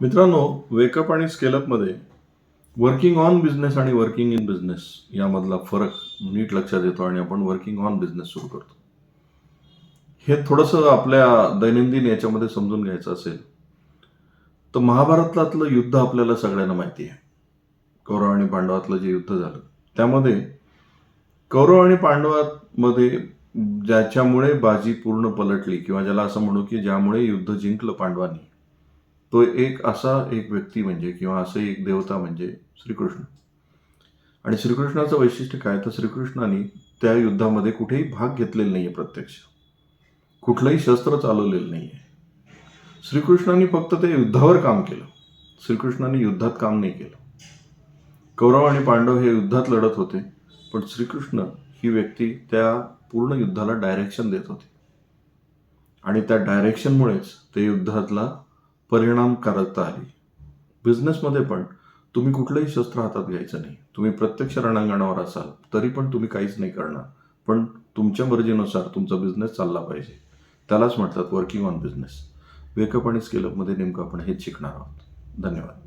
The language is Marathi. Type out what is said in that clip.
मित्रांनो, वेकअप आणि स्केलअपमध्ये वर्किंग ऑन बिझनेस आणि वर्किंग इन बिझनेस यामधला फरक नीट लक्षात येतो आणि आपण वर्किंग ऑन बिझनेस सुरू करतो. हे थोडंसं आपल्या दैनंदिन याच्यामध्ये समजून घ्यायचं असेल तर महाभारतातलं युद्ध आपल्याला सगळ्यांना माहिती आहे. कौरव आणि पांडवातलं जे युद्ध झालं त्यामध्ये कौरव आणि पांडवामध्ये ज्याच्यामुळे बाजी पूर्ण पलटली किंवा ज्याला असं म्हणू की ज्यामुळे युद्ध जिंकलं पांडवांनी, तो एक व्यक्ती म्हणजे किंवा असं एक देवता म्हणजे श्रीकृष्ण. आणि श्रीकृष्णाचं वैशिष्ट्य काय, तर श्रीकृष्णाने त्या युद्धामध्ये कुठेही भाग घेतलेला नाहीये, प्रत्यक्ष कुठलंही शस्त्र चालवलेलं नाहीये. श्रीकृष्णाने फक्त त्या युद्धावर काम केलं. श्रीकृष्णाने युद्धात काम नाही केलं. कौरव आणि पांडव हे युद्धात लढत होते, पण श्रीकृष्ण ही व्यक्ती त्या पूर्ण युद्धाला डायरेक्शन देत होते आणि त्या डायरेक्शनमुळेच ते युद्धातला परिणामकारकता आली. बिझनेसमध्ये पण तुम्ही कुठलंही शस्त्र हातात घ्यायचं नाही. तुम्ही प्रत्यक्ष रणांगणावर असाल तरी पण तुम्ही काहीच नाही करणार, पण तुमच्या मर्जीनुसार तुमचा बिझनेस चालला पाहिजे. त्यालाच म्हणतात वर्किंग ऑन बिझनेस. वेकअप आणि स्केलअपमध्ये नेमकं आपण हेच शिकणार आहोत. धन्यवाद.